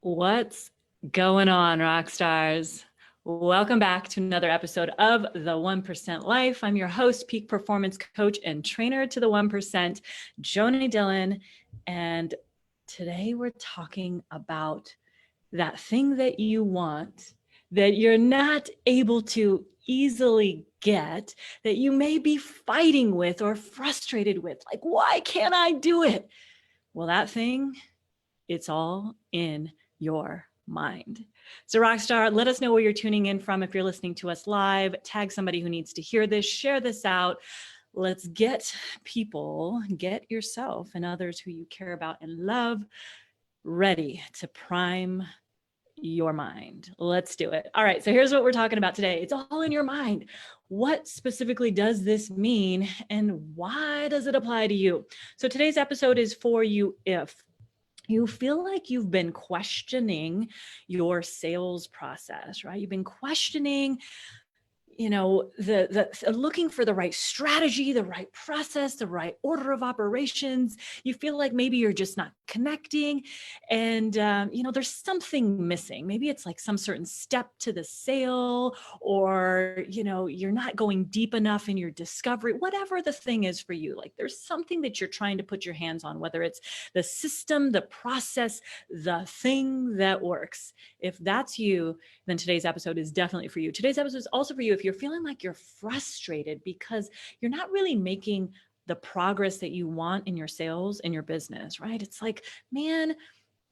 What's going on, rock stars? Welcome back to another episode of The 1% Life. I'm your host, peak performance coach and trainer to the 1%, Joanie Dillon. And today we're talking about that thing that you want that you're not able to easily get, that you may be fighting with or frustrated with. Like, why can't I do it? Well, that thing, it's all in your mind. So Rockstar, let us know where you're tuning in from. If you're listening to us live, tag somebody who needs to hear this, share this out. Let's get people, get yourself and others who you care about and love ready to prime your mind. Let's do it. All right. So here's what we're talking about today. It's all in your mind. What specifically does this mean and why does it apply to you? So today's episode is for you if you feel like you've been questioning your sales process, right? You've been questioning, the looking for the right strategy, the right process, the right order of operations. You feel like maybe you're just not connecting and, there's something missing. Maybe it's like some certain step to the sale or, you're not going deep enough in your discovery, whatever the thing is for you. Like there's something that you're trying to put your hands on, whether it's the system, the process, the thing that works. If that's you, then today's episode is definitely for you. Today's episode is also for you if you're feeling like you're frustrated because you're not really making the progress that you want in your sales and your business, right? It's like, man,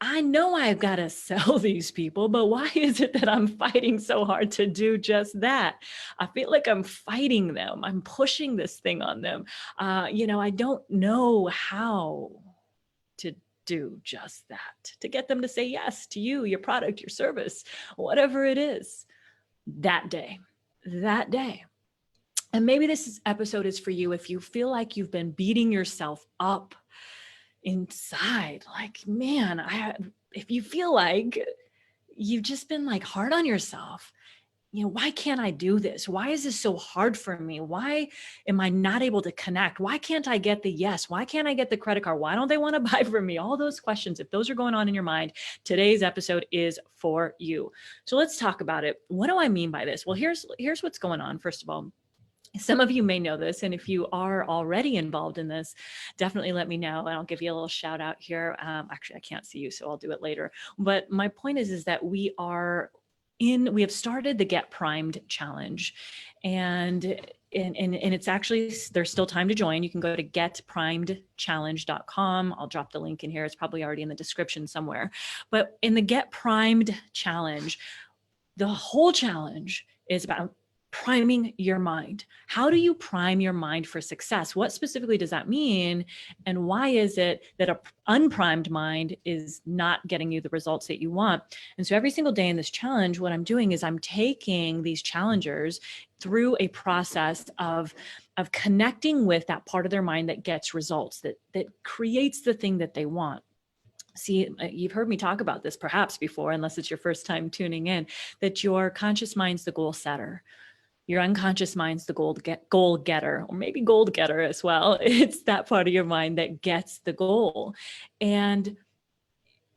I know I've got to sell these people, but why is it that I'm fighting so hard to do just that? I feel like I'm fighting them. I'm pushing this thing on them. I don't know how to do just that, to get them to say yes to you, your product, your service, whatever it is that day. And maybe this episode is for you if you feel like you've been beating yourself up inside. Like, man, if you feel like you've just been like hard on yourself, why can't I do this? Why is this so hard for me? Why am I not able to connect? Why can't I get the yes? Why can't I get the credit card? Why don't they want to buy from me? All those questions, if those are going on in your mind, today's episode is for you. So let's talk about it. What do I mean by this? Well, here's what's going on. First of all, some of you may know this, and if you are already involved in this, definitely let me know, and I'll give you a little shout out here. Actually, I can't see you, so I'll do it later. But my point is that we have started the Get Primed Challenge, and it's actually, there's still time to join. You can go to getprimedchallenge.com. I'll drop the link in here. It's probably already in the description somewhere. But in the Get Primed Challenge, the whole challenge is about priming your mind. How do you prime your mind for success? What specifically does that mean? And why is it that an unprimed mind is not getting you the results that you want? And so every single day in this challenge, what I'm doing is I'm taking these challengers through a process of connecting with that part of their mind that gets results, that creates the thing that they want. See, you've heard me talk about this perhaps before, unless it's your first time tuning in, that your conscious mind's the goal setter. Your unconscious mind's the goal getter, or maybe gold getter as well. It's that part of your mind that gets the goal. And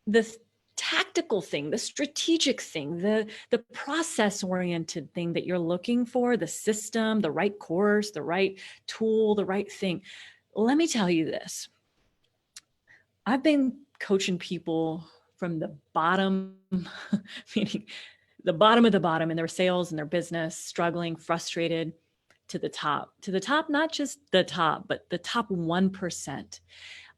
the tactical thing, the strategic thing, the process-oriented thing that you're looking for, the system, the right course, the right tool, the right thing. Let me tell you this. I've been coaching people from the bottom, meaning the bottom of the bottom in their sales and their business, struggling, frustrated, to the top, not just the top, but the top 1%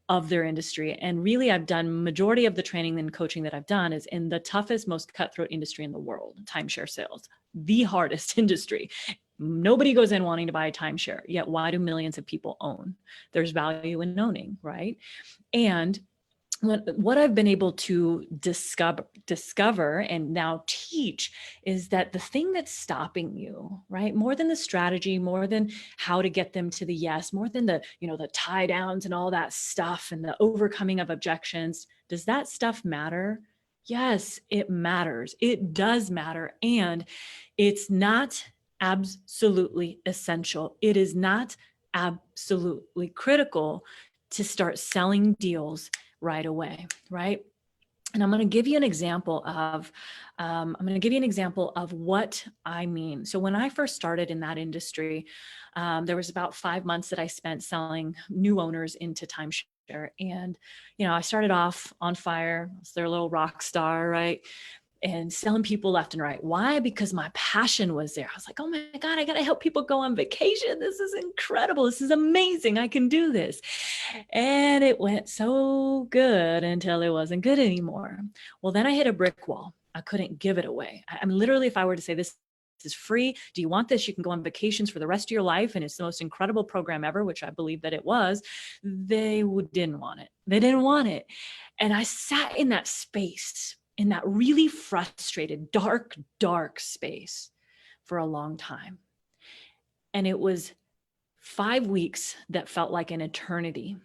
of their industry. And really, I've done majority of the training and coaching that I've done is in the toughest, most cutthroat industry in the world, timeshare sales, the hardest industry. Nobody goes in wanting to buy a timeshare, yet why do millions of people own? There's value in owning, right? And what I've been able to discover and now teach is that the thing that's stopping you, right? More than the strategy, more than how to get them to the yes, more than the tie downs and all that stuff and the overcoming of objections. Does that stuff matter? Yes, it matters. It does matter. And it's not absolutely essential. It is not absolutely critical to start selling deals right away, right? And I'm going to give you an example of, what I mean. So when I first started in that industry, there was about 5 months that I spent selling new owners into timeshare. And, I started off on fire. I was their little rock star, right? And selling people left and right. Why? Because my passion was there. I was like, oh my God, I got to help people go on vacation. This is incredible. This is amazing. I can do this. And it went so good until it wasn't good anymore. Well, then I hit a brick wall. I couldn't give it away. I'm literally, if I were to say this is free, do you want this? You can go on vacations for the rest of your life. And it's the most incredible program ever, which I believe that it was. They didn't want it. They didn't want it. And I sat in that space, in that really frustrated, dark space for a long time. And it was 5 weeks that felt like an eternity.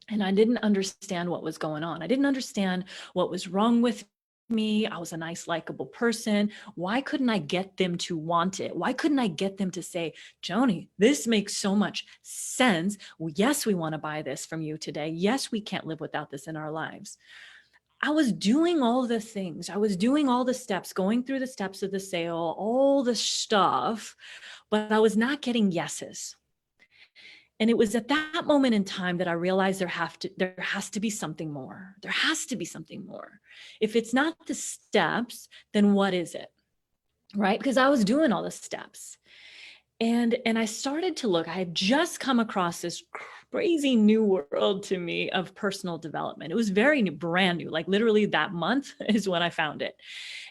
And I didn't understand what was going on. I didn't understand what was wrong with me. I was a nice, likable person. Why couldn't I get them to want it? Why couldn't I get them to say, Joanie, this makes so much sense. Well, yes, we want to buy this from you today. Yes, we can't live without this in our lives. I was doing all the things. I was doing all the steps, going through the steps of the sale, all the stuff, but I was not getting yeses. And it was at that moment in time that I realized there has to be something more. There has to be something more. If it's not the steps, then what is it? Right? Because I was doing all the steps. And I started to look. I had just come across this crazy new world to me of personal development. It was very new, brand new. Like literally that month is when I found it.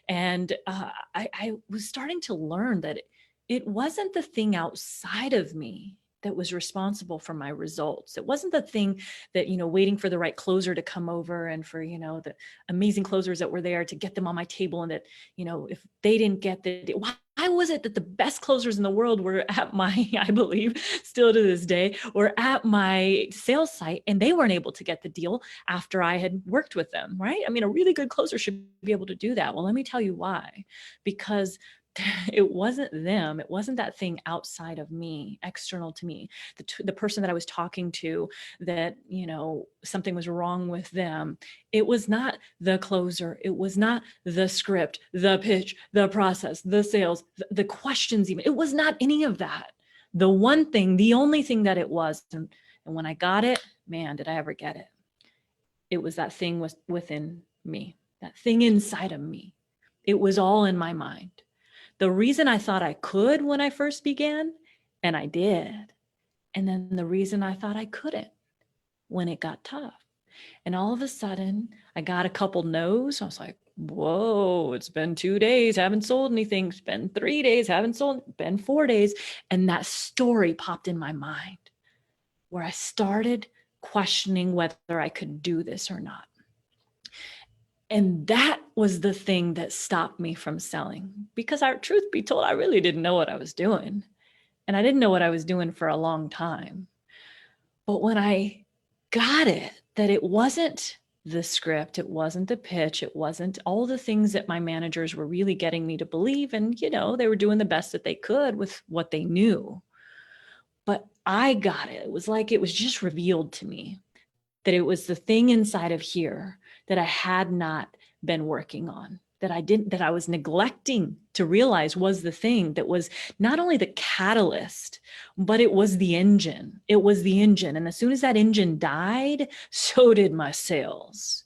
And I was starting to learn that it wasn't the thing outside of me that was responsible for my results. It wasn't the thing that, waiting for the right closer to come over and for, the amazing closers that were there to get them on my table. And that, if they didn't get why was it that the best closers in the world were at my, I believe, still to this day, were at my sales site and they weren't able to get the deal after I had worked with them, right? I mean, a really good closer should be able to do that. Well, let me tell you why. Because it wasn't them. It wasn't that thing outside of me, external to me. The person that I was talking to that, something was wrong with them. It was not the closer. It was not the script, the pitch, the process, the sales, the questions even. It was not any of that. The one thing, the only thing that it was, and when I got it, man, did I ever get it. It was that thing was within me, that thing inside of me. It was all in my mind. The reason I thought I could when I first began, and I did. And then the reason I thought I couldn't when it got tough. And all of a sudden, I got a couple no's. I was like, whoa, it's been 2 days, haven't sold anything. It's been 3 days, haven't sold, been 4 days. And that story popped in my mind where I started questioning whether I could do this or not. And that was the thing that stopped me from selling, because truth be told, I really didn't know what I was doing. And I didn't know what I was doing for a long time. But when I got it, that it wasn't the script, it wasn't the pitch, it wasn't all the things that my managers were really getting me to believe. And, they were doing the best that they could with what they knew. But I got it. It was like it was just revealed to me that it was the thing inside of here that I had not been working on, that I was neglecting to realize was the thing that was not only the catalyst, but it was the engine. It was the engine. And as soon as that engine died, so did my sales.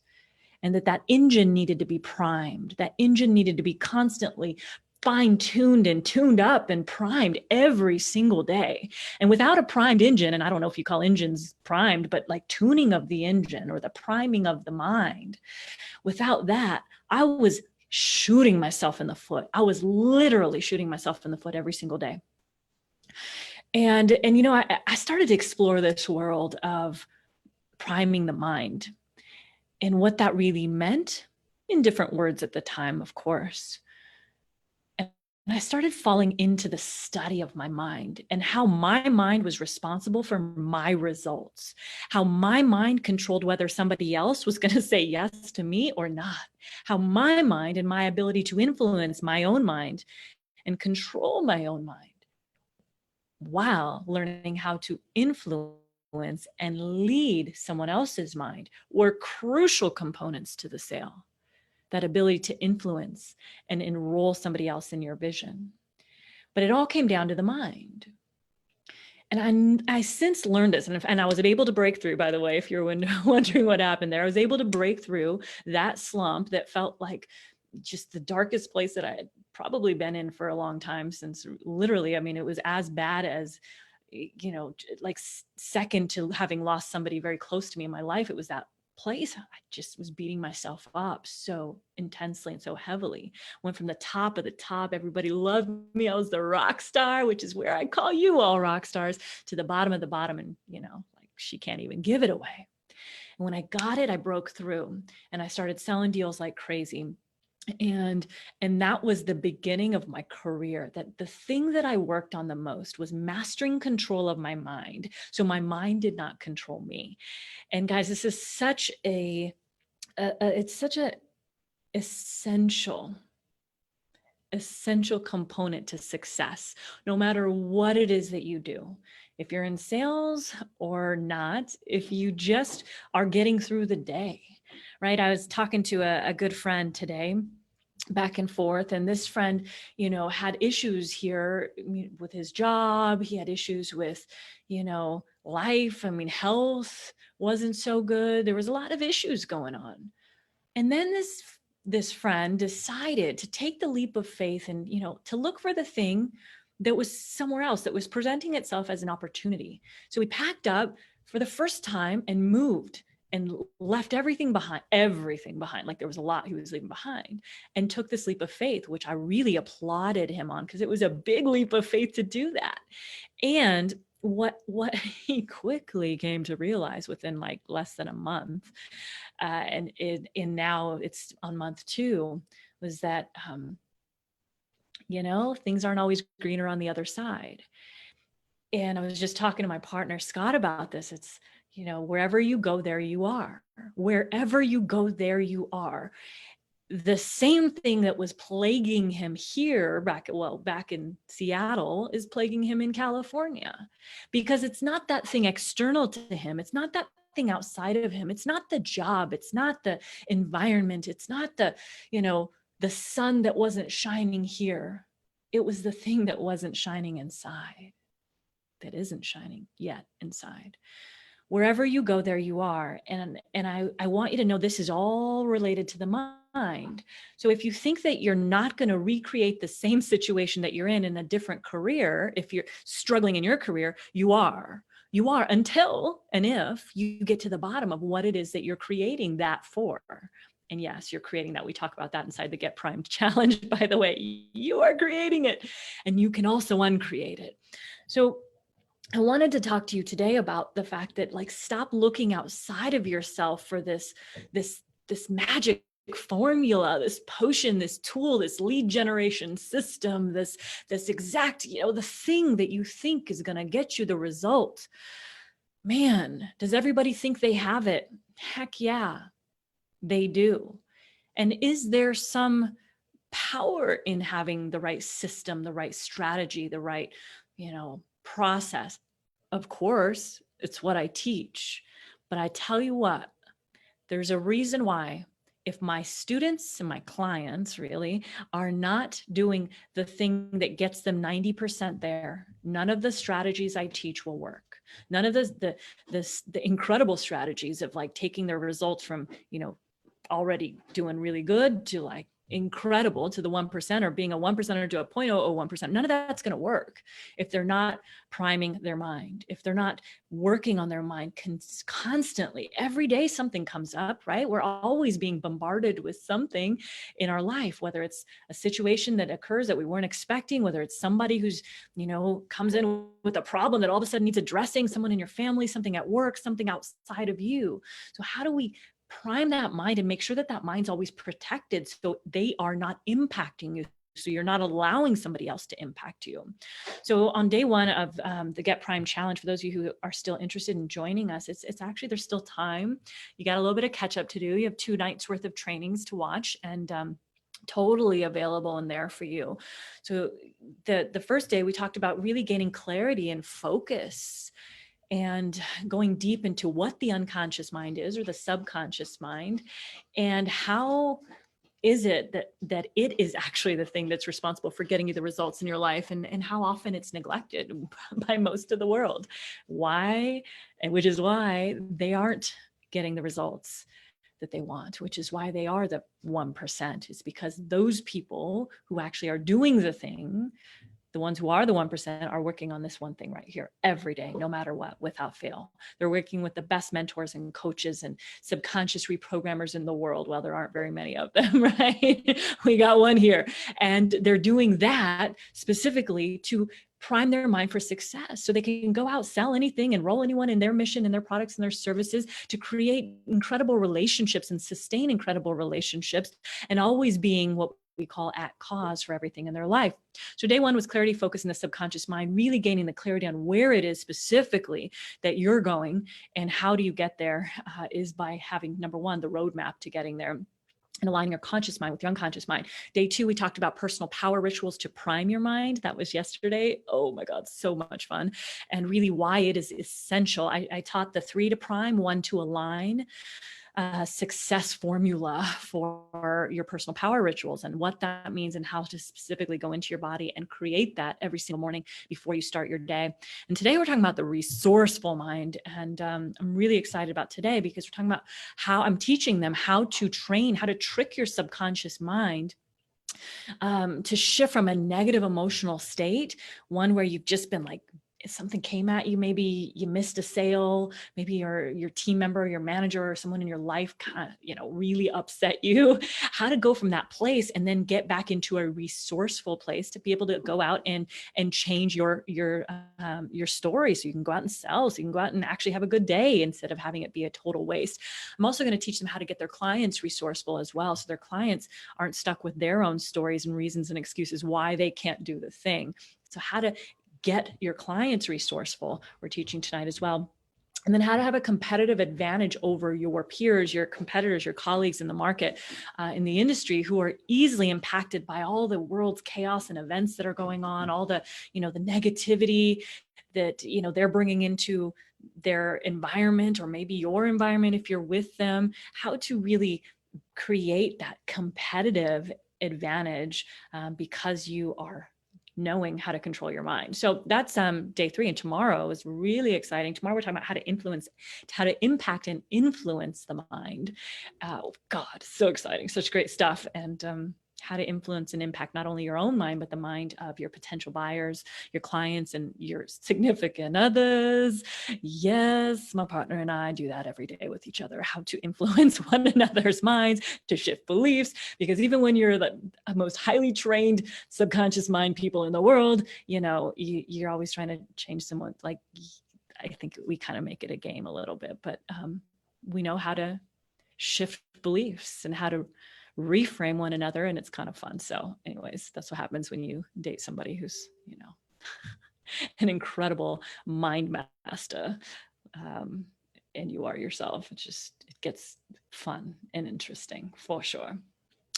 And that engine needed to be primed. That engine needed to be constantly fine-tuned and tuned up and primed every single day. And without a primed engine, and I don't know if you call engines primed, but like tuning of the engine or the priming of the mind, without that, I was shooting myself in the foot. I was literally shooting myself in the foot every single day. And I started to explore this world of priming the mind and what that really meant in different words at the time, of course. And I started falling into the study of my mind and how my mind was responsible for my results, how my mind controlled whether somebody else was going to say yes to me or not, how my mind and my ability to influence my own mind and control my own mind while learning how to influence and lead someone else's mind were crucial components to the sale. That ability to influence and enroll somebody else in your vision. But it all came down to the mind. And I since learned this, and I was able to break through, by the way, if you're wondering what happened there, I was able to break through that slump that felt like just the darkest place that I had probably been in for a long time, since literally, I mean, it was as bad as, like second to having lost somebody very close to me in my life. It was that place. I just was beating myself up so intensely and so heavily. Went from the top of the top. Everybody loved me. I was the rock star, which is where I call you all rock stars, to the bottom of the bottom. And, like she can't even give it away. And when I got it, I broke through and I started selling deals like crazy. And that was the beginning of my career. That the thing that I worked on the most was mastering control of my mind, so my mind did not control me. And guys, this is such it's such a essential component to success, no matter what it is that you do. If you're in sales or not, if you just are getting through the day, right? I was talking to a good friend today, back and forth, and this friend, had issues here with his job. He had issues with, life. I mean, health wasn't so good. There was a lot of issues going on. And then this friend decided to take the leap of faith and, to look for the thing that was somewhere else, that was presenting itself as an opportunity. So he packed up for the first time and moved and left everything behind. Like there was a lot he was leaving behind, and took this leap of faith, which I really applauded him on, because it was a big leap of faith to do that. And what he quickly came to realize within like less than a month, and now it's on month 2, was that, things aren't always greener on the other side. And I was just talking to my partner, Scott, about this. It's, wherever you go, there you are. Wherever you go, there you are. The same thing that was plaguing him here back in Seattle is plaguing him in California, because it's not that thing external to him. It's not that thing outside of him. It's not the job. It's not the environment. It's not the, the sun that wasn't shining here. It was the thing that wasn't shining inside, that isn't shining yet inside. Wherever you go, there you are. And I want you to know this is all related to the mind. So if you think that you're not going to recreate the same situation that you're in a different career, if you're struggling in your career, you are until and if you get to the bottom of what it is that you're creating that for. And yes, you're creating that. We talk about that inside the Get Primed Challenge, by the way. You are creating it, and you can also uncreate it. So I wanted to talk to you today about the fact that, like, stop looking outside of yourself for this magic formula, this potion, this tool, this lead generation system, this exact, the thing that you think is going to get you the result. Man, does everybody think they have it? Heck yeah, they do. And is there some power in having the right system, the right strategy, the right, process? Of course, it's what I teach. But I tell you what, there's a reason why, if my students and my clients really are not doing the thing that gets them 90% there, none of the strategies I teach will work. None of the incredible strategies of like taking their results from, already doing really good to like incredible to the 1%, or being a 1%er to a 0.001%. None of that's going to work if they're not priming their mind, if they're not working on their mind constantly. Every day something comes up, right? We're always being bombarded with something in our life, whether it's a situation that occurs that we weren't expecting, whether it's somebody who's, comes in with a problem that all of a sudden needs addressing, someone in your family, something at work, something outside of you. So how do we prime that mind and make sure that that mind's always protected, so they are not impacting you, so you're not allowing somebody else to impact you? So on day 1 of the Get Primed Challenge, for those of you who are still interested in joining us, it's actually, there's still time. You got a little bit of catch up to do. You have 2 nights worth of trainings to watch, and totally available in there for you. So the first day we talked about really gaining clarity and focus. and going deep into what the unconscious mind is, or the subconscious mind, and how is it that it is actually the thing that's responsible for getting you the results in your life, and how often it's neglected by most of the world. Why? And which is why they aren't getting the results that they want, which is why they are the 1%. It's because those people who actually are doing the thing, the ones who are the 1%, are working on this one thing right here every day, no matter what, without fail. They're working with the best mentors and coaches and subconscious reprogrammers in the world. Well, there aren't very many of them, right? We got one here. And they're doing that specifically to prime their mind for success so they can go out, sell anything, enroll anyone in their mission and their products and their services, to create incredible relationships and sustain incredible relationships, and always being what we call at cause for everything in their life. So day one was clarity, focus in the subconscious mind, really gaining the clarity on where it is specifically that you're going, and how do you get there, is by having, number one, the roadmap to getting there, and aligning your conscious mind with your unconscious mind. Day two, we talked about personal power rituals to prime your mind. That was yesterday. Oh my God, so much fun. And really why it is essential. I taught the 3 to prime, 1 to align, success formula for your personal power rituals, and what that means, and how to specifically go into your body and create that every single morning before you start your day. And today we're talking about the resourceful mind. And I'm really excited about today because we're talking about how I'm teaching them how to train, how to trick your subconscious mind to shift from a negative emotional state, one where you've just been like, something came at you, maybe you missed a sale, maybe your team member, your manager, or someone in your life kind of, really upset you, how to go from that place and then get back into a resourceful place to be able to go out and change your story, so you can go out and sell, so you can go out and actually have a good day instead of having it be a total waste. I'm also going to teach them how to get their clients resourceful as well, so their clients aren't stuck with their own stories and reasons and excuses why they can't do the thing. So how to get your clients resourceful, we're teaching tonight as well. And then how to have a competitive advantage over your peers, your competitors, your colleagues in the market, in the industry, who are easily impacted by all the world's chaos and events that are going on, all the, the negativity that, they're bringing into their environment, or maybe your environment if you're with them. How to really create that competitive advantage, because you are knowing how to control your mind. So that's day 3. And tomorrow is really exciting. Tomorrow we're talking about how to impact and influence the mind. Oh God, so exciting. Such great stuff. And how to influence and impact not only your own mind, but the mind of your potential buyers, your clients, and your significant others. Yes, my partner and I do that every day with each other, how to influence one another's minds, to shift beliefs, because even when you're the most highly trained subconscious mind people in the world, you're always trying to change someone. Like, I think we kind of make it a game a little bit, but we know how to shift beliefs and how to reframe one another, and it's kind of fun. So anyways, that's what happens when you date somebody who's, an incredible mind master, and you are yourself. It gets fun and interesting for sure.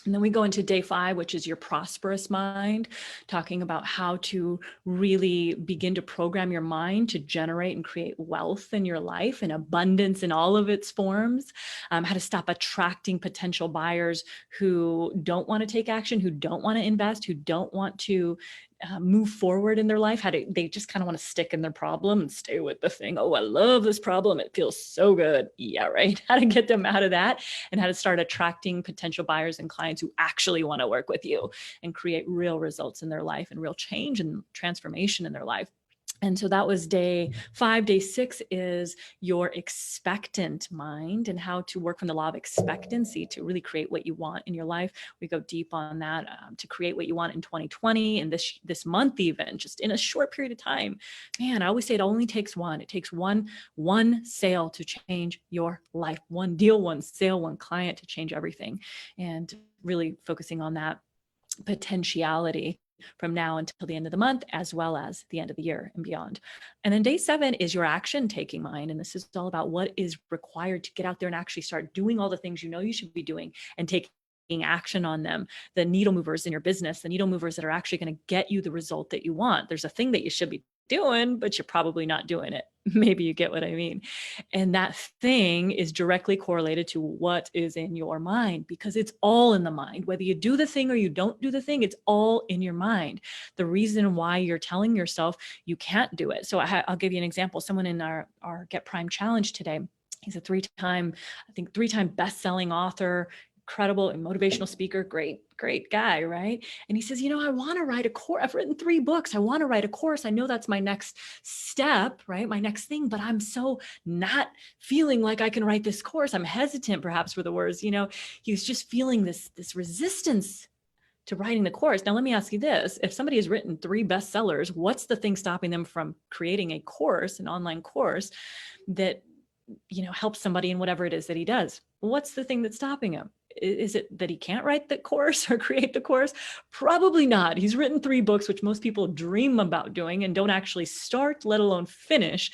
And then we go into day 5, which is your prosperous mind, talking about how to really begin to program your mind to generate and create wealth in your life, and abundance in all of its forms, how to stop attracting potential buyers who don't want to take action, who don't want to invest, who don't want to move forward in their life. They just kind of want to stick in their problem and stay with the thing. Oh, I love this problem. It feels so good. Yeah, right. How to get them out of that, and how to start attracting potential buyers and clients who actually want to work with you and create real results in their life and real change and transformation in their life. And so that was day 5. Day 6 is your expectant mind, and how to work from the law of expectancy to really create what you want in your life. We go deep on that, to create what you want in 2020 and this month, even just in a short period of time. Man, I always say it only takes one. It takes one sale to change your life. One deal, one sale, one client to change everything. And really focusing on that potentiality from now until the end of the month, as well as the end of the year and beyond. And then day 7 is your action taking mind. And this is all about what is required to get out there and actually start doing all the things you should be doing, and taking action on them. The needle movers in your business, the needle movers that are actually going to get you the result that you want. There's a thing that you should be doing, but you're probably not doing it. maybe you get what I mean. And that thing is directly correlated to what is in your mind, because it's all in the mind. Whether you do the thing or you don't do the thing, it's all in your mind. The reason why you're telling yourself you can't do it. So I'll give you an example. Someone in our Get Prime Challenge today, he's a three-time best-selling author, incredible and motivational speaker, great guy, right? And he says, I want to write a course. I've written 3 books. I want to write a course. I know that's my next step, right? My next thing, but I'm so not feeling like I can write this course. I'm hesitant perhaps were the words, he was just feeling this resistance to writing the course. Now, let me ask you this. If somebody has written 3 bestsellers, what's the thing stopping them from creating a course, an online course that, helps somebody in whatever it is that he does? What's the thing that's stopping him? Is it that he can't write the course or create the course? Probably not. He's written 3 books, which most people dream about doing and don't actually start, let alone finish.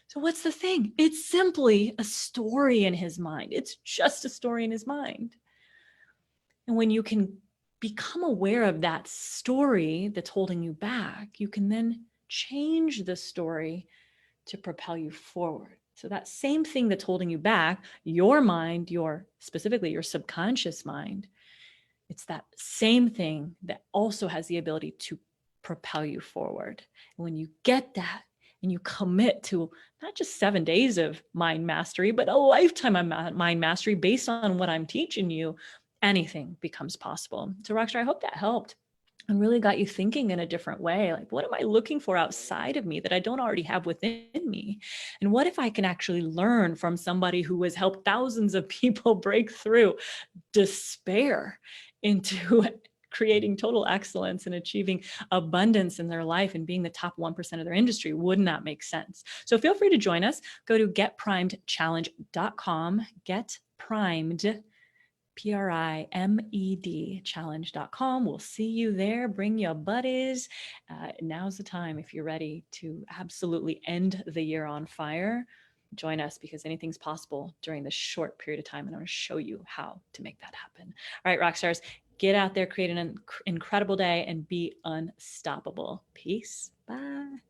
So what's the thing? It's simply a story in his mind. It's just a story in his mind. And when you can become aware of that story that's holding you back, you can then change the story to propel you forward. So that same thing that's holding you back, your mind, specifically your subconscious mind, it's that same thing that also has the ability to propel you forward. And when you get that and you commit to not just 7 days of mind mastery, but a lifetime of mind mastery based on what I'm teaching you, anything becomes possible. So Rockstar, I hope that helped and really got you thinking in a different way. Like, what am I looking for outside of me that I don't already have within me? And what if I can actually learn from somebody who has helped thousands of people break through despair into creating total excellence and achieving abundance in their life and being the top 1% of their industry? Wouldn't that make sense? So feel free to join us. Go to getprimedchallenge.com, getprimed, PRIMED challenge.com. We'll see you there. Bring your buddies. Now's the time if you're ready to absolutely end the year on fire. Join us, because anything's possible during this short period of time. And I'm going to show you how to make that happen. All right, rock stars, get out there, create an incredible day, and be unstoppable. Peace. Bye.